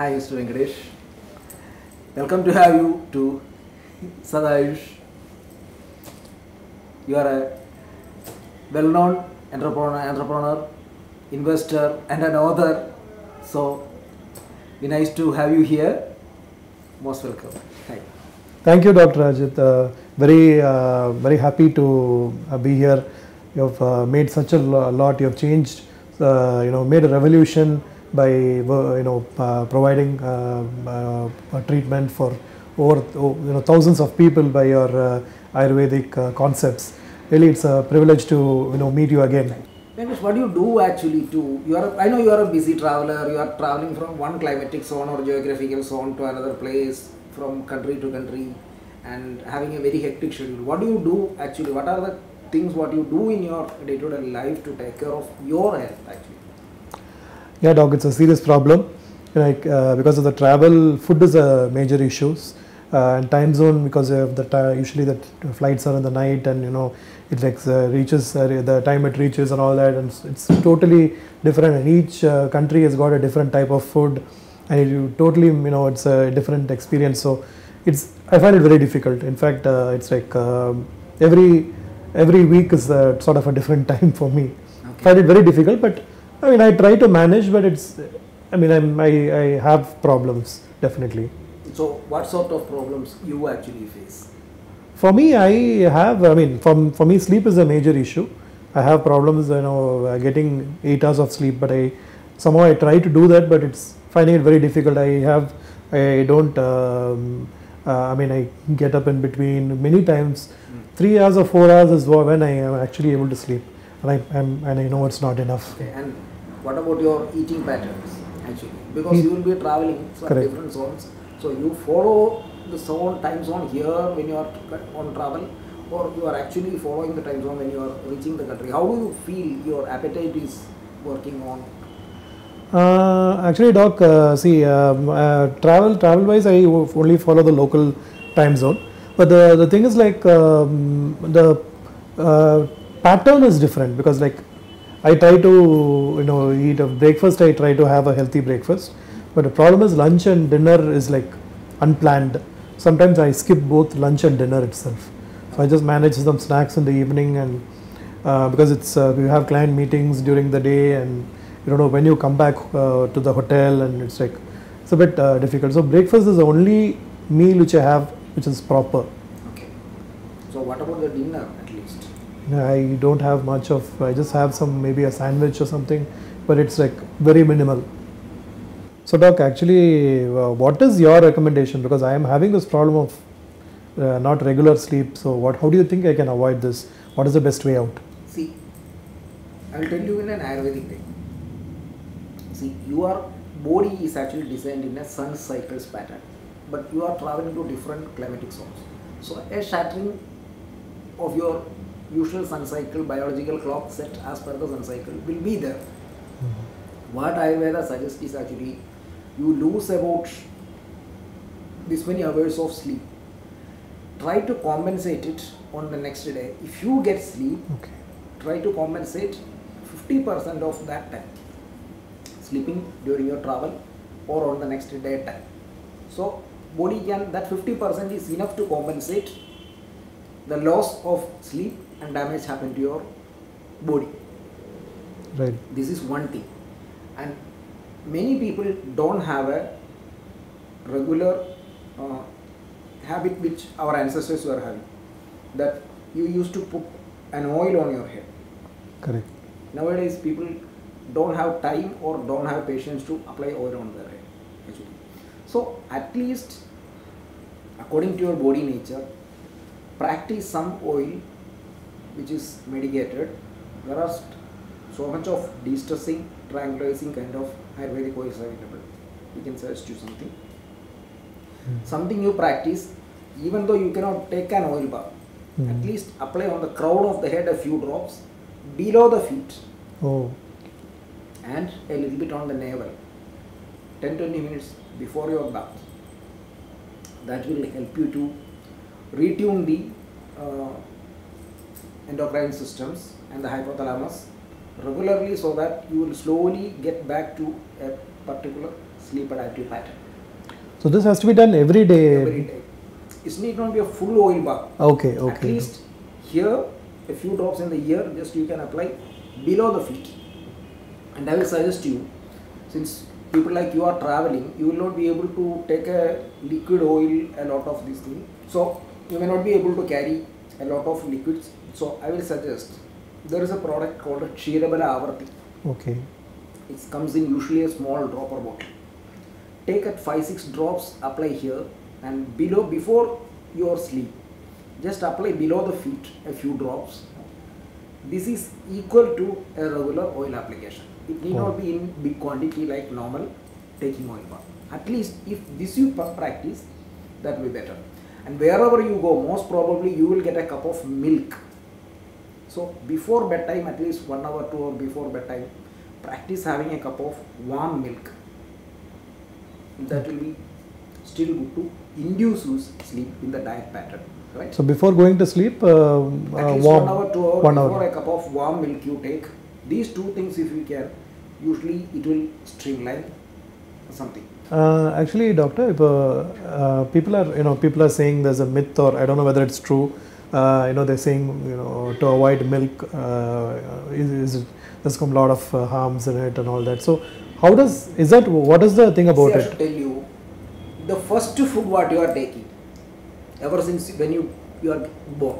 Hi, Mr. Venkatesh. Welcome to have you to Sadayush. You are a well-known entrepreneur, investor, and an author. So, be nice to have you here. Most welcome. Hi. Thank you, Dr. Ajit. Very happy to be here. You have made such a lot. You have changed, made a revolution by providing a treatment for over thousands of people by your Ayurvedic concepts. Really, it's a privilege to meet you again. Venkatesh, what do you do actually to? I know you are a busy traveler. You are traveling from one climatic zone or geographical zone to another place, from country to country, and having a very hectic schedule. What do you do actually? What are the things what you do in your day-to-day life to take care of your health actually? Yeah, doc, it's a serious problem. Because of the travel, food is a major issue, and time zone, because of the usually the flights are in the night, and it reaches the time it reaches and all that, and it's totally different. And each country has got a different type of food, and you totally it's a different experience. So I find it very difficult. In fact, it's like every week is sort of a different time for me. Okay. I find it very difficult, but I try to manage, but I have problems, definitely. So what sort of problems you actually face? For me, for me, sleep is a major issue. I have problems, getting 8 hours of sleep, but somehow I try to do that, but it's finding it very difficult. I get up in between many times. 3 hours or 4 hours is when I am actually able to sleep, and I know it's not enough. Okay, and what about your eating patterns actually? Because you will be traveling some different zones, so you follow the time zone here when you are on travel, or you are actually following the time zone when you are reaching the country. How do you feel your appetite is working on? Actually, doc, travel wise, I only follow the local time zone, but the thing is, like, the pattern is different, because I try to eat a breakfast. I try to have a healthy breakfast, but the problem is lunch and dinner is like unplanned. Sometimes I skip both lunch and dinner itself. So I just manage some snacks in the evening, and because we have client meetings during the day, and you don't know when you come back to the hotel, and it's a bit difficult. So breakfast is the only meal which I have which is proper. Okay. So what about the dinner at least? I don't have much of. I just have maybe a sandwich or something, but it's like very minimal. So, doc, actually, what is your recommendation? Because I am having this problem of not regular sleep. So, how do you think I can avoid this? What is the best way out? See, I will tell you in an Ayurvedic way. See, your body is actually designed in a sun cycles pattern, but you are traveling to different climatic zones. So, a shattering of your usual sun cycle, biological clock set as per the sun cycle will be there. What Ayurveda suggests is actually you lose about this many hours of sleep. Try to compensate it on the next day. If you get sleep, okay, try to compensate 50% of that time sleeping during your travel or on the next day time. So body that 50% is enough to compensate the loss of sleep and damage happen to your body. Right. This is one thing. And many people don't have a regular habit which our ancestors were having, that you used to put an oil on your head. Correct. Nowadays people don't have time or don't have patience to apply oil on their head actually. So at least according to your body nature, practice some oil which is medicated. There are so much of de-stressing, tranquilizing kind of Ayurvedic oils available. You can suggest you something. Something you practice, even though you cannot take an oil bath, at least apply on the crown of the head a few drops, below the feet, and a little bit on the navel, 10-20 minutes before your bath. That will help you to retune the endocrine systems and the hypothalamus regularly, so that you will slowly get back to a particular sleep adaptive pattern. So this has to be done every day. Every day. It need not be a full oil bath. Okay, At okay. least here, a few drops in the ear, just you can apply below the feet. And I will suggest you, since people like you are traveling, you will not be able to take a liquid oil, a lot of these things. So you may not be able to carry a lot of liquids. So I will suggest, there is a product called Ksheerabala Avarti. Okay. It comes in usually a small dropper bottle. Take at 5-6 drops, apply here, and below, before your sleep, just apply below the feet a few drops. This is equal to a regular oil application. It need not be in big quantity like normal taking oil bath. At least if this you practice, that will be better. And wherever you go, most probably you will get a cup of milk. So before bedtime, at least 1 hour, 2 hours before bedtime, practice having a cup of warm milk. That will be still good to induce you sleep in the diet pattern, right? So before going to sleep, At least warm 1 hour, 2 hours 1 before hour. a cup of warm milk you take. These two things, if you can, usually it will streamline something. Actually, doctor, if, people are saying there's a myth, or I don't know whether it's true. They're saying to avoid milk, there's come a lot of harms in it and all that. So what is the thing about See, I it? should tell you, the first food what you are taking, ever since when you are born,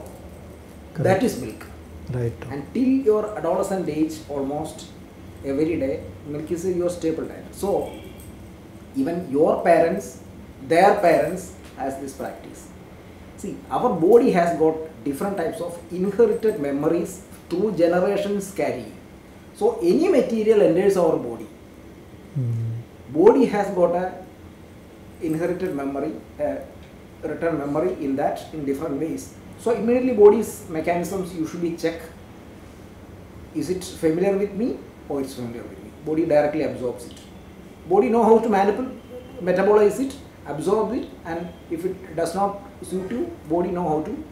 that is milk. Right. Until your adolescent age, almost every day, milk is your staple diet. So even your parents, their parents has this practice. See, our body has got different types of inherited memories through generations carrying. So any material enters our body. Body has got a inherited memory, written memory in that in different ways. So immediately body's mechanisms usually check, is it familiar with me or it's familiar with me. Body directly absorbs it. Body know how to metabolize it, absorb it, and if it does not suit you, body know how to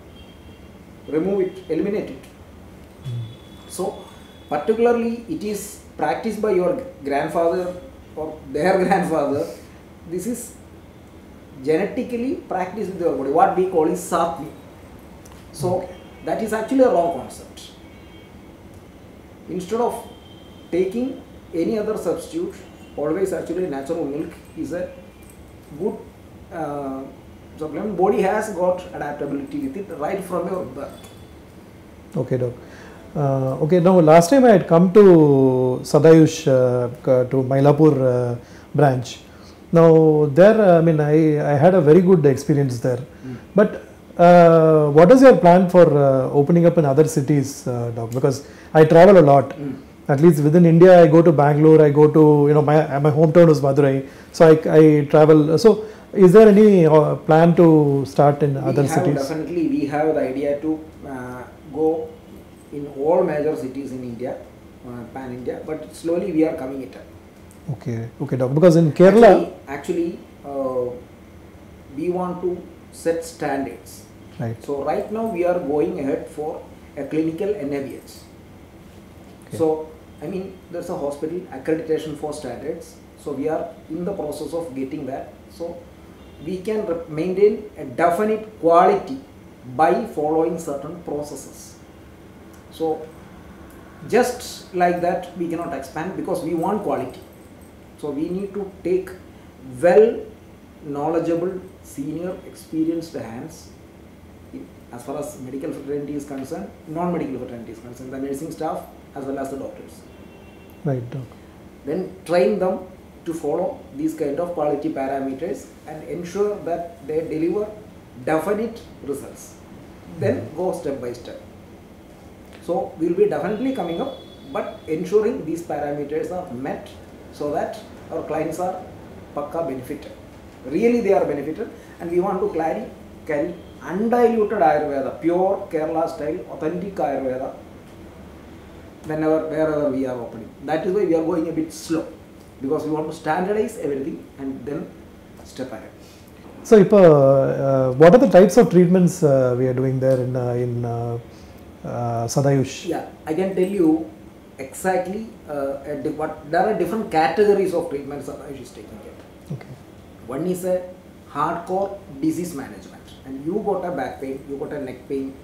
remove it, eliminate it. So particularly it is practiced by your grandfather or their grandfather. This is genetically practiced with your body. What we call is satmi. So that is actually a wrong concept. Instead of taking any other substitute, always actually natural milk is a good supplement. Body has got adaptability with it right from your birth. Okay, doc. Okay, now last time I had come to Sadayush, to Mylapore branch. Now there, I had a very good experience there. But what is your plan for opening up in other cities, doc? Because I travel a lot. At least within India, I go to Bangalore. I go to my hometown is Madurai, so I travel. So is there any plan to start in other cities? Definitely, we have the idea to go in all major cities in India, pan India. But slowly we are coming it up. Okay, okay, doc. Because in Kerala, actually, we want to set standards. right. So right now we are going ahead for a clinical NABH. Okay. So there's a hospital accreditation for standards. So we are in the process of getting that. So we can maintain a definite quality by following certain processes. So just like that we cannot expand because we want quality. So we need to take well knowledgeable, senior, experienced hands as far as medical fraternity is concerned, non-medical fraternity is concerned, the nursing staff as well as the doctors. Right, doc. Then train them to follow these kind of quality parameters and ensure that they deliver definite results. Then go step by step. So we will be definitely coming up, but ensuring these parameters are met so that our clients are pakka benefited. Really they are benefited, and we want to carry undiluted Ayurveda, pure Kerala style, authentic Ayurveda wherever we are opening. That is why we are going a bit slow, because we want to standardize everything and then step ahead. So, what are the types of treatments we are doing there in Sadayush? Yeah, I can tell you exactly what there are different categories of treatments that I is taking care. Okay. One is a hardcore disease management, and you got a back pain, you got a neck pain,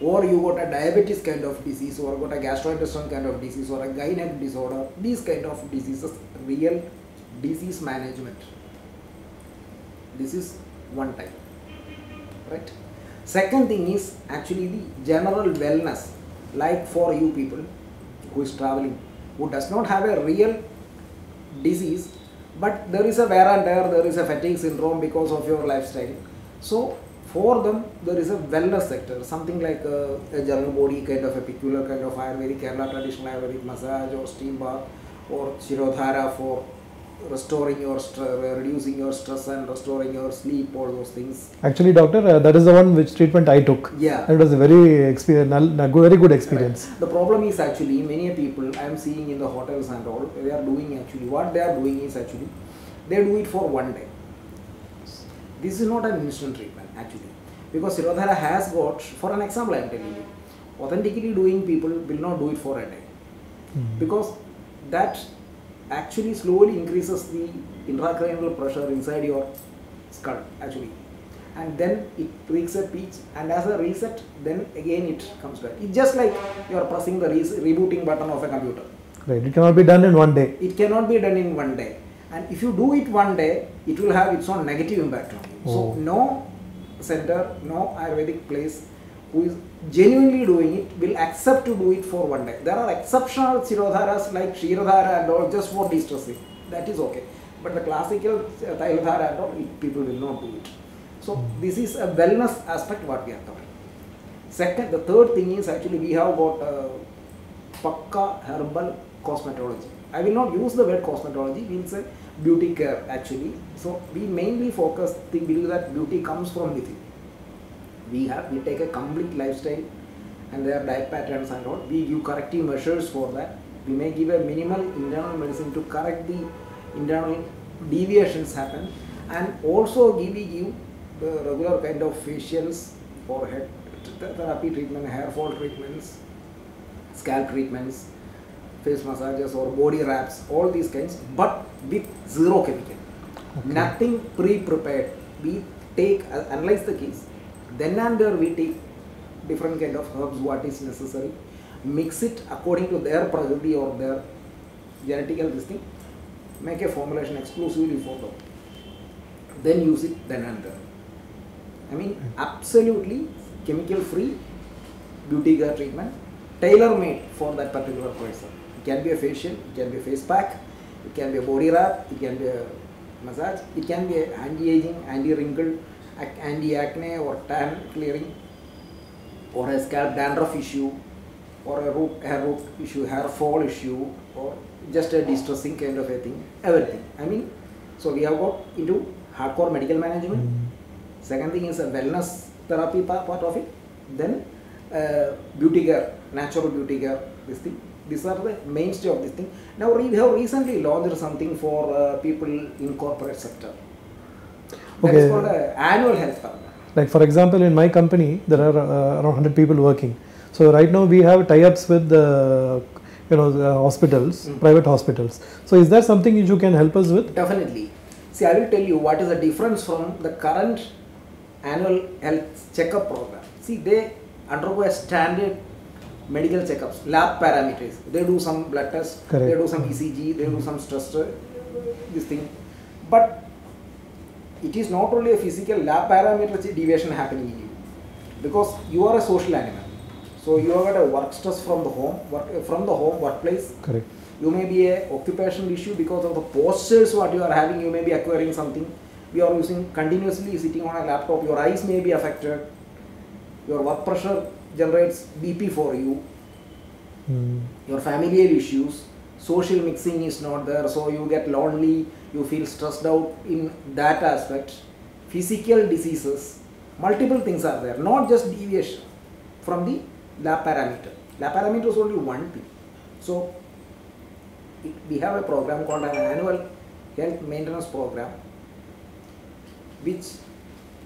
or you got a diabetes kind of disease, or got a gastrointestinal kind of disease, or a gynec disorder. These kind of diseases, real disease management. This is one type, right? Second thing is actually the general wellness, like for you people who is traveling, who does not have a real disease, but there is a wear and tear, there is a fatigue syndrome because of your lifestyle. So for them, there is a wellness sector, something like a general body kind of a peculiar kind of Ayurvedic, Kerala traditional Ayurvedic massage or steam bath or Shirodhara for restoring your reducing your stress and restoring your sleep, all those things. Actually, doctor, that is the one which treatment I took. Yeah. And it was a very very good experience. Right. The problem is actually many people I am seeing in the hotels and all, they are doing actually, what they are doing is actually, they do it for one day. This is not an instant treatment actually, because Shirodhara has got, for an example I am telling you, authentically doing people will not do it for a day, because that actually slowly increases the intracranial pressure inside your skull actually, and then it reaches a peak, and as a reset then again it comes back. It's just like you are pressing the rebooting button of a computer. Right, it cannot be done in one day. It cannot be done in one day, and if you do it one day, it will have its own negative impact on you. So no center, no Ayurvedic place who is genuinely doing it will accept to do it for one day. There are exceptional Shirodharas like Kshirodhara and all just for de-stressing. That is okay. But the classical Tailadhara and all, people will not do it. So this is a wellness aspect what we are covering. Second, the third thing is actually we have got Pakka herbal cosmetology. I will not use the word cosmetology, we will say beauty care actually. So we mainly focus, we believe that beauty comes from within. We take a complete lifestyle and their diet patterns and all. We give corrective measures for that. We may give a minimal internal medicine to correct the internal deviations happen, and also we give the regular kind of facials or head therapy treatment, hair fall treatments, scalp treatments, face massages or body wraps, all these kinds, but with zero chemical. Okay. Nothing pre-prepared. We analyze the case. Then and there we take different kind of herbs, what is necessary, mix it according to their prakriti or their genetical thing, make a formulation exclusively for them. Then use it then and there. I mean, absolutely chemical free beauty care treatment, tailor made for that particular person. It can be a facial, it can be a face pack, it can be a body wrap, it can be a massage, it can be a anti-aging, anti-wrinkle, anti-acne or tan clearing, or a scalp dandruff issue, or a hair root issue, hair fall issue, or just a distressing kind of a thing, everything. I mean, so we have got into hardcore medical management. Second thing is a wellness therapy part of it. Then beauty care, natural beauty care, this thing. These are the mainstay of this thing. Now we have recently launched something for people in corporate sector. That is called annual health cover. Like for example, in my company, there are around 100 people working. So right now we have tie-ups with the hospitals, private hospitals. So is there something you can help us with? Definitely. See, I will tell you what is the difference from the current annual health checkup program. See, they undergo a standard medical checkups, lab parameters. They do some blood tests, correct, they do some ECG, they do some stress, this thing. But it is not only a physical lab parameter deviation happening in you, because you are a social animal. So you have got a work stress from the home, workplace. Correct. You may be a occupational issue because of the postures what you are having. You may be acquiring something. We are using continuously sitting on a laptop. Your eyes may be affected. Your work pressure generates BP for you. Your familial issues, social mixing is not there, so you get lonely, you feel stressed out in that aspect. Physical diseases, multiple things are there, not just deviation from the lab parameter. Lab parameter is only one thing. So we have a program called an annual health maintenance program, which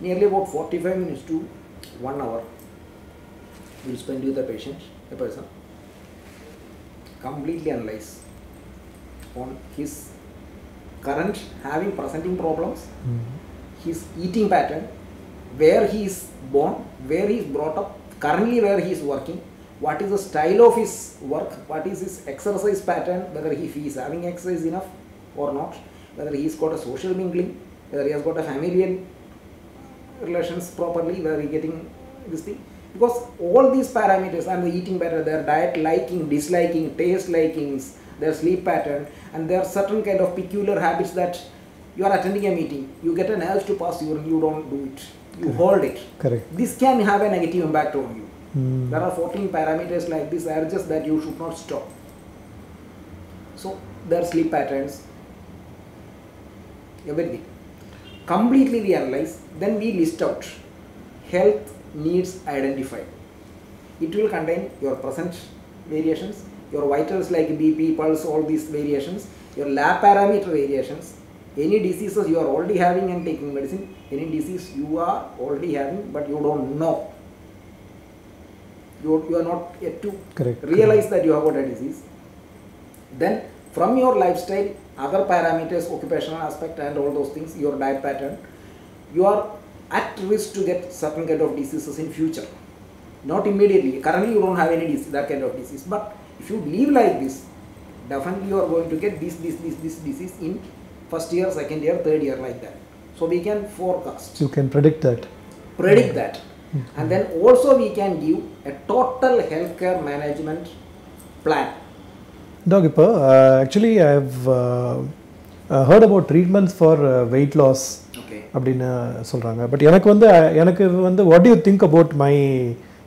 nearly about 45 minutes to 1 hour will spend with the patient, the person. completely analyze on his current having presenting problems, his eating pattern, where he is born, where he is brought up, currently where he is working, what is the style of his work, what is his exercise pattern, whether if he is having exercise enough or not, whether he has got a social mingling, whether he has got a familial relations properly, whether he is getting this thing. Because all these parameters and the eating pattern, their diet liking, disliking, taste likings, their sleep pattern, and there are certain kind of peculiar habits that you are attending a meeting, you get an urge to pass urine, you don't do it, you hold it. Correct. This can have a negative impact on you. There are 14 parameters like this urges that you should not stop. So their sleep patterns, everything. Completely we analyze, then we list out health needs identified. It will contain your present variations, your vitals like BP, pulse, all these variations, your lab parameter variations, any diseases you are already having and taking medicine, any disease you are already having but you don't know. You are not yet to realize that you have got a disease. Then from your lifestyle, other parameters, occupational aspect and all those things, your diet pattern, you are at risk to get certain kind of diseases in future. Not immediately. Currently you don't have any disease, that kind of disease. But if you live like this, definitely you are going to get this disease in first year, second year, third year, like that. So we can forecast. You can predict that. Predict that. And then also we can give a total healthcare management plan. Doc, actually I have heard about treatments for weight loss. அப்படின்னு சொல்றாங்க. But எனக்கு வந்து what do you think about my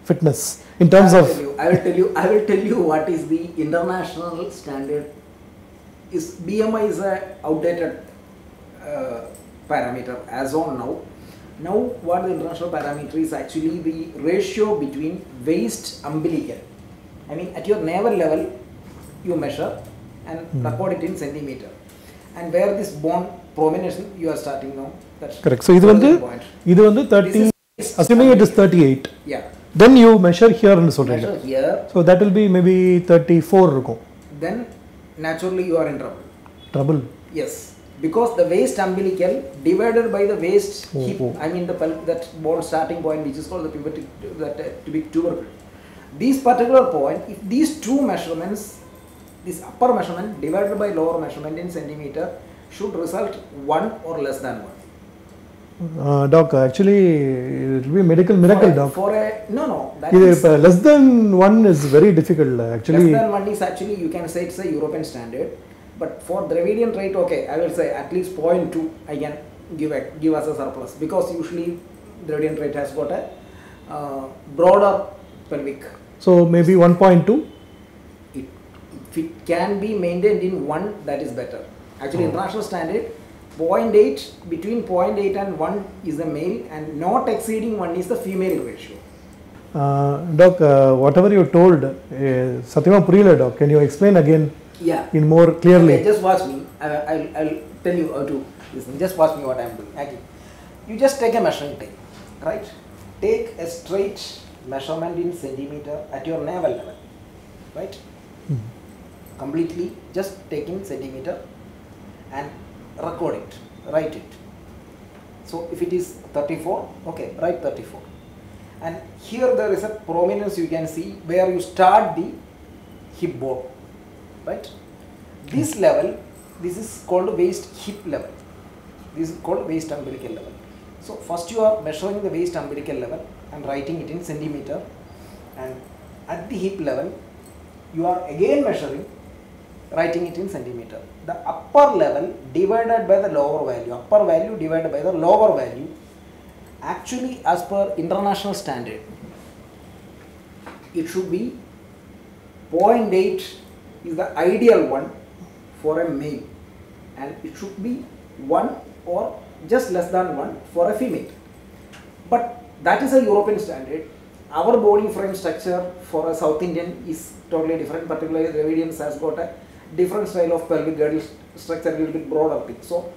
fitness in terms of I will tell you what is the international standard. Is BMI is a outdated parameter as on now. Now what the international parameter is actually the ratio between waist umbilical. I mean at your navel level you measure and record it in centimeter. And where this bone prominence you are starting now. That's correct. So இது வந்து 30, assuming it is 38. Yeah. Then you measure here ன்னு சொல்றீங்க. Measure here. So that will be maybe 34 இருக்கும். Then naturally you are in trouble. Trouble? Yes. Because the waist umbilical divided by the waist hip, I mean that bone starting point which is called the pubic tubercle. This particular point, if these two measurements, this upper measurement divided by lower measurement in centimeter should result 1 or less than 1. Doc, actually it will be a medical miracle, doc. No. That is less than 1 is very difficult actually. Less than 1 is actually, you can say it's a European standard. But for Dravidian trait, okay, I will say at least 0.2 I can give as a surplus, because usually Dravidian trait has got a broader pelvic. So maybe 1.2? If it can be maintained in 1, that is better. Actually international standard 0.8, between 0.8 and 1 is the male and not exceeding 1 is the female ratio. Doc, whatever you told, Satyama Purila, doc, can you explain again? Yeah. In more clearly. Okay, just watch me. I'll tell you how to listen. Just watch me what I am doing. Okay. You just take a measuring tape, right? Take a straight measurement in centimeter at your navel level, right? Completely just take in centimeter and record it, write it. So if it is 34, okay, write 34. And here there is a prominence you can see where you start the hip bone. Right? This level, this is called waist hip level. This is called waist umbilical level. So first you are measuring the waist umbilical level and writing it in centimeter, and at the hip level you are again measuring, writing it in centimeter. The upper level divided by the lower value, upper value divided by the lower value, actually as per international standard it should be 0.8 is the ideal one for a male, and it should be 1 or just less than 1 for a female. But that is a European standard. Our body frame structure for a South Indian is totally different. Particularly Dravidians has got a different style of pelvic girdle structure, a little bit broader thing. So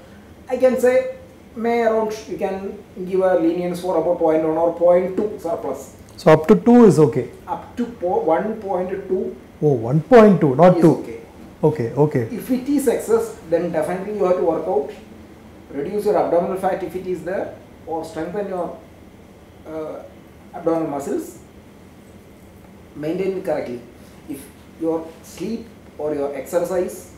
I can say may around you can give a lenience for about 0.1 or 0.2 surplus. So up to 2 is okay. Up to 1.2 Oh, 1.2, not is 2. okay. Okay, okay. If it is excess, then definitely you have to work out, reduce your abdominal fat if it is there, or strengthen your abdominal muscles, maintain it correctly. If your sleep or your exercise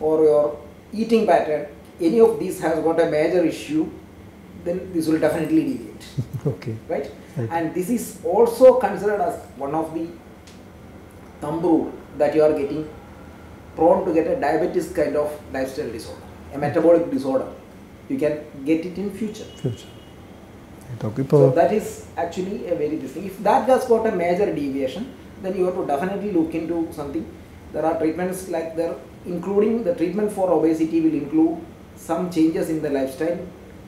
or your eating pattern, any of these has got a major issue, then this will definitely deviate. Okay. Right? Right. And this is also considered as one of the thumb rule that you are getting prone to get a diabetes kind of lifestyle disorder, a metabolic disorder. You can get it in future. Future. Right, okay. So that is actually a very good thing. If that has got a major deviation, then you have to definitely look into something. There are treatments like there, including the treatment for obesity will include some changes in the lifestyle,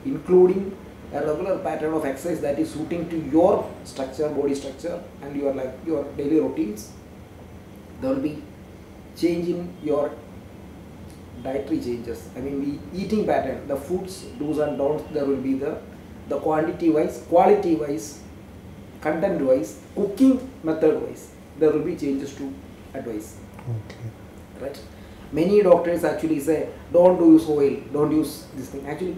including a regular pattern of exercise that is suiting to your structure, body structure, and your daily routines. There will be change in your dietary changes. I mean, the eating pattern, the foods, do's and don'ts. There will be the quantity wise, quality wise, content wise, cooking method wise. There will be changes to advice. Okay. Right? Many doctors actually say, don't use oil, don't use this thing. Actually,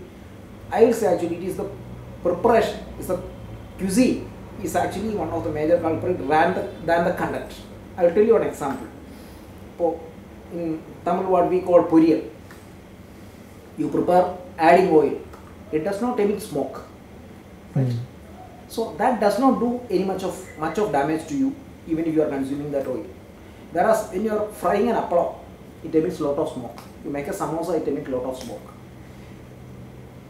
I will say actually it is the preparation, it's the cuisine is actually one of the major culprits than the content. I will tell you an example. In Tamil, what we call poriyal, you prepare adding oil. It does not emit smoke. Right? So that does not do any much of damage to you, even if you are consuming that oil. Whereas when you are frying an apple, it emits lot of smoke. You make a samosa, it emits lot of smoke.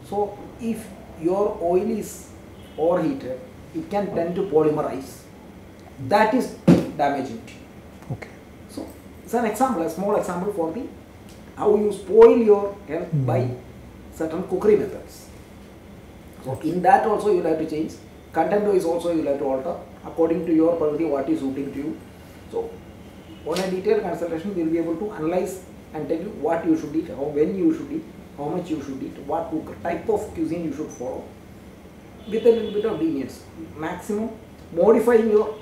So if your oil is overheated, it can tend to polymerize. That is damaging to you. Okay. So it's an example, a small example for the how you spoil your health by certain cookery methods. So in that also you will have to change. Content wise also you will have to alter according to your quality, what is suiting to you. So on a detailed consultation we will be able to analyze and tell you what you should eat, when you should eat, how much you should eat, what type of cuisine you should follow, with a little bit of lenience. Maximum modifying your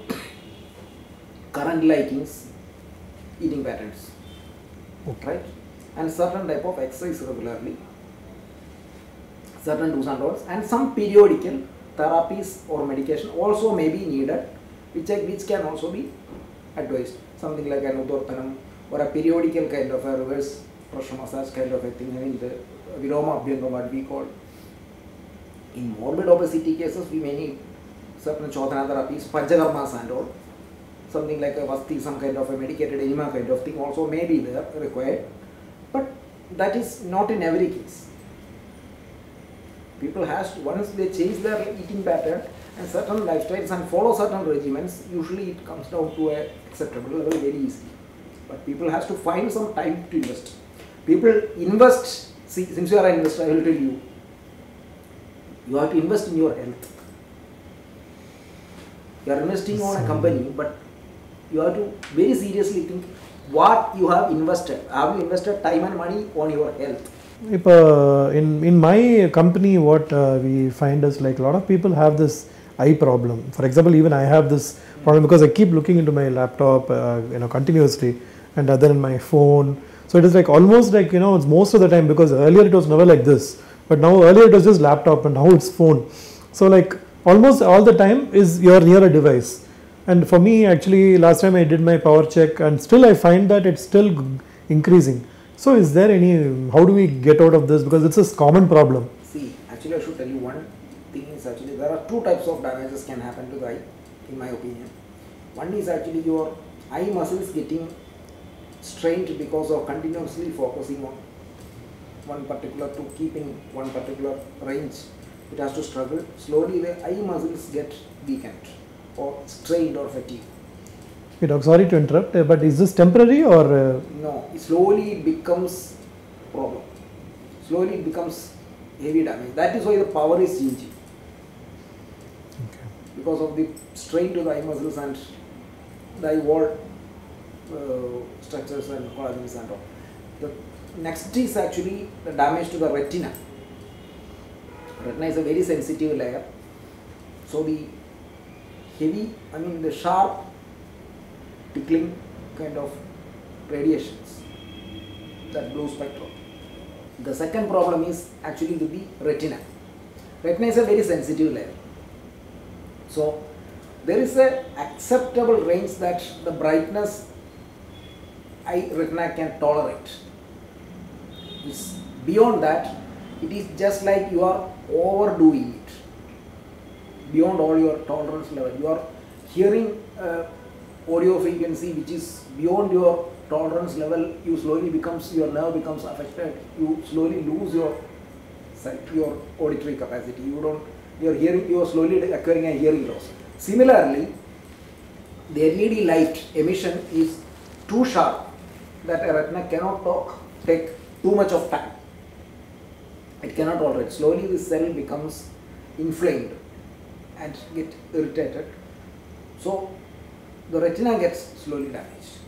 current likings, eating patterns, right? And certain type of exercise regularly, certain do's and don'ts, and some periodical therapies or medication also may be needed, which can also be advised. Something like an udorthanam or a periodical kind of a reverse pressure massage kind of a thing. I mean the Viloma Abhyanga, what we call. In morbid obesity cases, we may need certain chodhana therapies, panchakarmas and all. Something like a vasti, some kind of a medicated enema kind of thing also may be there required, but that is not in every case. People has to, once they change their eating pattern and certain lifestyles and follow certain regimens, usually it comes down to a acceptable level very easily. But people has to find some time to invest. People invest, see, since you are an investor, I will tell you, you have to invest in your health. You are investing on a company, but you have to very seriously think what you have invested. Have you invested time and money on your health? If, in my company, what we find is like a lot of people have this eye problem. For example, even I have this problem because I keep looking into my laptop, continuously, and then in my phone. So it is like almost like, it's most of the time, because earlier it was never like this, but now earlier it was just laptop and now it's phone. So like almost all the time is you're near a device. And for me, actually, last time I did my power check and still I find that it's still increasing. So is there any, how do we get out of this? Because it's a common problem. See, actually I should tell you one thing is actually there are two types of damages can happen to the eye, in my opinion. One is actually your eye muscles getting strained because of continuously focusing on one particular, to keeping one particular range. It has to struggle. Slowly the eye muscles get weakened or strained or fatigued. Hey doc, sorry to interrupt, but is this temporary or? No, slowly it becomes problem. Slowly it becomes heavy damage. That is why the power is changing. Okay. Because of the strain to the eye muscles and the eye wall structures and collagens and all. The next is actually the damage to the retina. Retina is a very sensitive layer. So the heavy, the sharp tickling kind of radiations, that blue spectrum. The second problem is actually with the retina. Retina is a very sensitive layer. So there is a acceptable range that the brightness retina can tolerate. Beyond that, it is just like you are overdoing it. Beyond all your tolerance level, you are hearing audio frequency which is beyond your tolerance level. You slowly your nerve becomes affected. You slowly lose your auditory capacity. You are slowly acquiring a hearing loss. Similarly, the LED light emission is too sharp that a retina cannot take too much of time. It cannot tolerate. Slowly the cell becomes inflamed and get irritated. So the retina gets slowly damaged.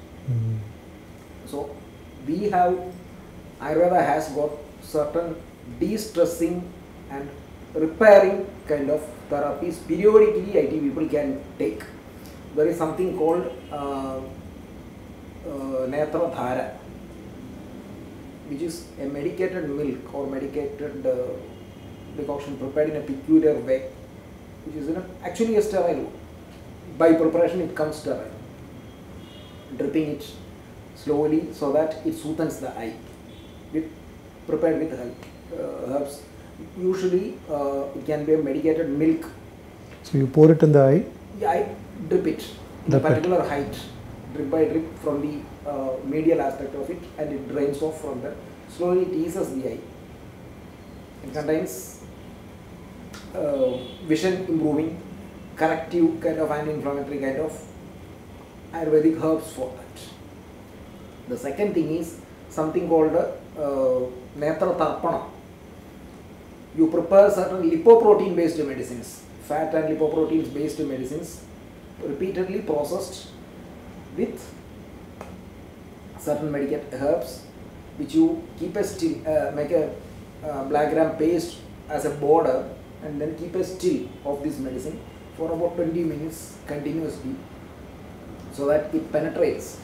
So we have, Ayurveda has got certain de-stressing and repairing kind of therapies periodically IT people can take. There is something called Netra Dhara, which is a medicated milk or medicated decoction prepared in a peculiar way, which is actually a sterile one. By preparation it comes sterile. Dripping it slowly so that it soothes the eye. Prepared with herbs. Usually it can be a medicated milk. So you pour it in the eye? Yeah, I drip it in a particular height, drip by drip from the medial aspect of it, and it drains off from there. Slowly it eases the eye. It contains vision improving, corrective kind of anti-inflammatory kind of Ayurvedic herbs for that. The second thing is something called Netra Tarpana. You prepare certain lipoprotein based medicines, fat and lipoproteins based medicines, repeatedly processed with certain medicated herbs, which you keep a still, make a black gram paste as a border, and then keep a still of this medicine for about 20 minutes continuously, so that it penetrates.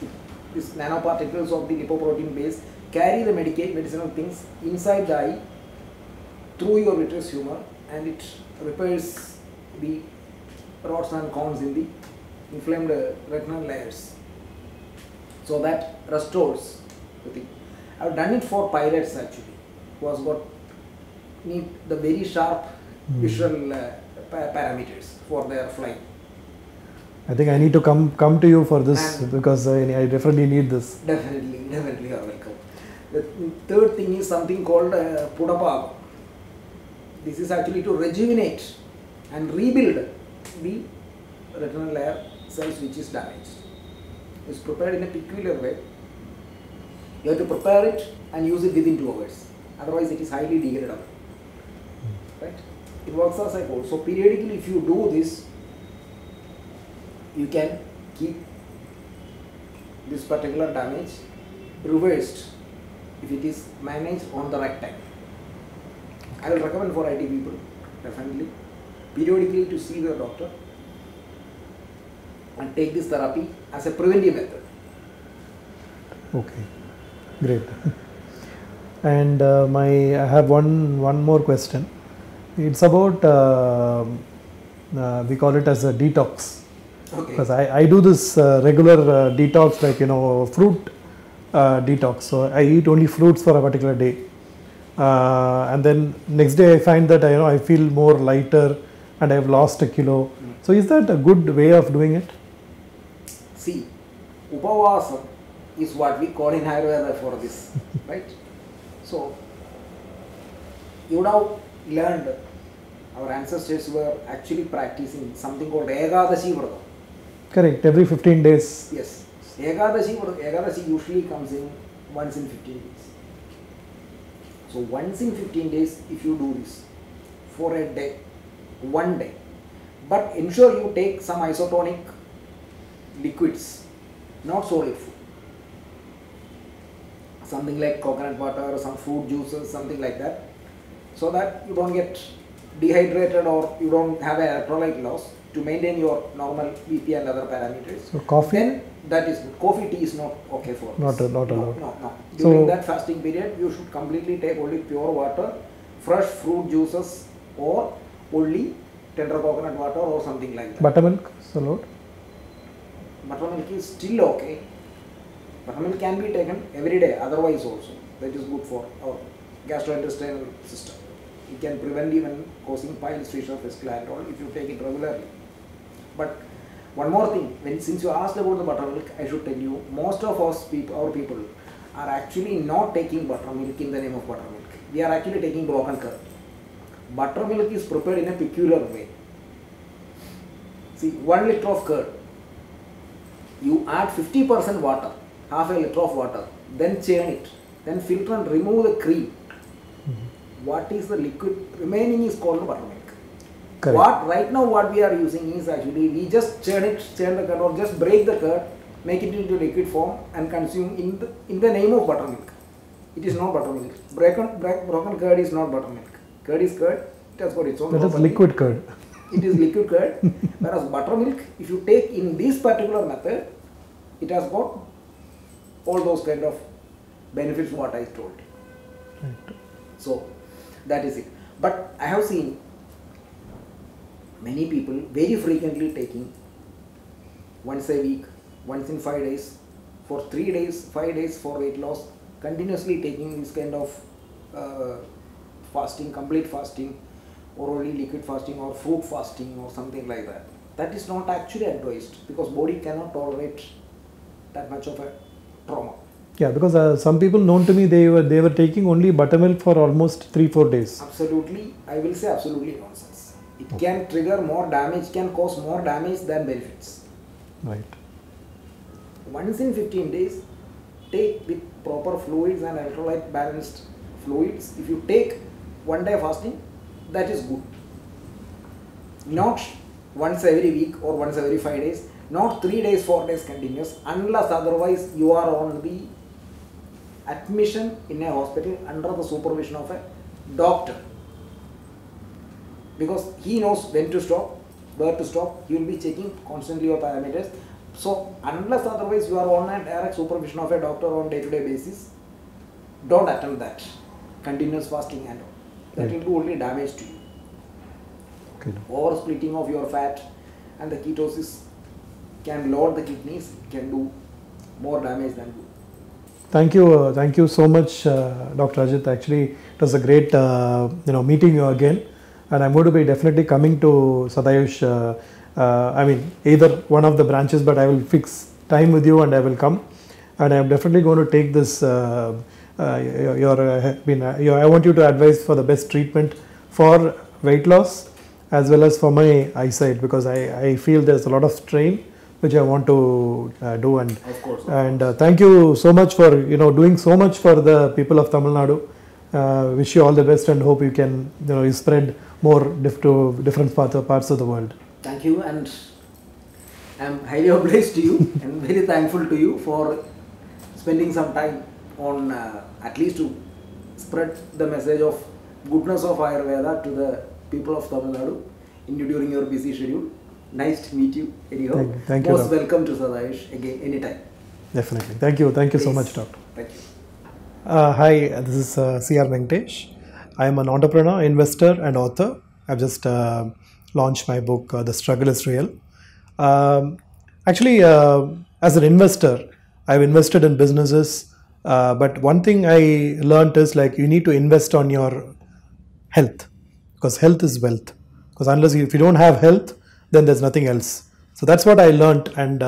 These nanoparticles of the lipoprotein base carry the medicinal things inside the eye through your vitreous humor, and it repairs the rods and cones in the inflamed retinal layers. So that restores the thing. I have done it for pilots actually, who has got the very sharp visual parameters for their flight. I think I need to come to you for this, because I definitely need this. Definitely you are welcome. The third thing is something called Pudapag. This is actually to rejuvenate and rebuild the retinal layer cells which is damaged. It is prepared in a peculiar way. You have to prepare it and use it within 2 hours. Otherwise it is highly degradable. Right? It works as I told. So periodically if you do this, you can keep this particular damage reversed if it is managed on the right time. I will recommend for IT people, definitely, periodically to see the doctor and take this therapy as a preventive method. Okay, great. And I have one more question. It's about we call it as a detox. Okay. Because I do this regular detox, like fruit detox. So I eat only fruits for a particular day, and then next day I find that I feel more lighter and I've lost a kilo. So is that a good way of doing it? See, Upavasa is what we call in Ayurveda for this, right? So you would have learned, our ancestors were actually practicing something called Ekadashi Vrata. Correct, every 15 days. Yes, Ekadashi usually comes in once in 15 days. So once in 15 days, if you do this for a day, 1 day, but ensure you take some isotonic liquids, not solid food. Something like coconut water or some fruit juices, something like that, so that you don't get dehydrated or you don't have an electrolyte loss, to maintain your normal BP and other parameters. So coffee? Then That is good. Coffee, tea is not okay for us. Not No, allowed. no. So- During that fasting period, you should completely take only pure water, fresh fruit juices, or only tender coconut water or something like that. Buttermilk is allowed? Buttermilk is still okay. Buttermilk can be taken every day, otherwise also. That is good for our gastrointestinal system. It can prevent even causing piles, fissure, fistula and all if you take it regularly. But one more thing, since you asked about the buttermilk, I should tell you, most of us our people are actually not taking buttermilk in the name of buttermilk. We are actually taking broken curd. Buttermilk is prepared in a peculiar way. See, 1 liter of curd, you add 50% water, half a liter of water, then churn it, then filter and remove the cream. What is the liquid remaining is called buttermilk. Correct. Right now what we are using is actually we just churn the curd or just break the curd, make it into liquid form and consume in the name of buttermilk. It is not buttermilk. Broken curd is not buttermilk. Curd is curd. It has got its own That is property. liquid curd. It is liquid curd. Whereas buttermilk, if you take in this particular method, it has got all those kind of benefits what I told. Right. So that is it. But I have seen many people very frequently taking once a week, once in 5 days, for 3 days, 5 days for weight loss, continuously taking this kind of fasting, complete fasting, or only liquid fasting or fruit fasting or something like that. That is not actually advised because body cannot tolerate that much of a trauma. Yeah, because some people known to me, they were taking only buttermilk for almost 3-4 days. Absolutely, I will say absolutely nonsense. It can trigger more damage, can cause more damage than benefits. Right. Once in 15 days, take with proper fluids and electrolyte balanced fluids. If you take 1 day fasting, that is good. Not once every week or once every 5 days, not 3 days, 4 days continuous, unless otherwise you are on the admission in a hospital under the supervision of a doctor. Because he knows when to stop, where to stop, he will be checking constantly your parameters. So unless otherwise you are on a direct supervision of a doctor on day-to-day basis, don't attempt that. Continuous fasting and all. That will do only damage to you. Okay. Oversplitting of your fat and the ketosis can load the kidneys, can do more damage than good. Thank you so much, Dr. Ajit. Actually, it was a great meeting you again, and I'm going to be definitely coming to Sadayush. I mean, either one of the branches, but I will fix time with you and I will come, and I'm definitely going to take this. I want you to advise for the best treatment for weight loss as well as for my eyesight, because I feel there's a lot of strain which I want to do, and Of course. thank you so much for doing so much for the people of Tamil Nadu. Wish you all the best and hope you can you spread more to different parts of the world. Thank you, and I'm highly obliged to you and very thankful to you for spending some time on at least to spread the message of goodness of Ayurveda to the people of Tamil Nadu during your busy schedule. Nice to meet you. Anyhow, Thank you, most Doctor. welcome to Sadayush again anytime. Definitely. Thank you so Please. much, Doctor. Thank you. Hi, this is C.R. Venkatesh. I am an entrepreneur, investor, and author. I've just launched my book, The Struggle is Real. Actually, as an investor, I've invested in businesses, but one thing I learned is like you need to invest on your health, because health is wealth. Because if you don't have health, then there's nothing else. So that's what I learned, and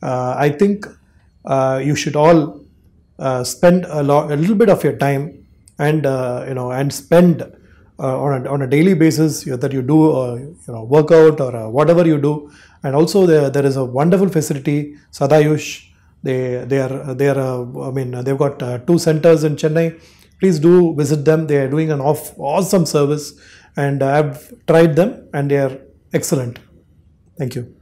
I think you should all spend a little bit of your time, and and spend on a daily basis that you do workout or whatever you do. And also there is a wonderful facility, Sadayush. They've got 2 centers in Chennai. Please do visit them. They are doing an awesome service, and I've tried them and they are excellent. Thank you.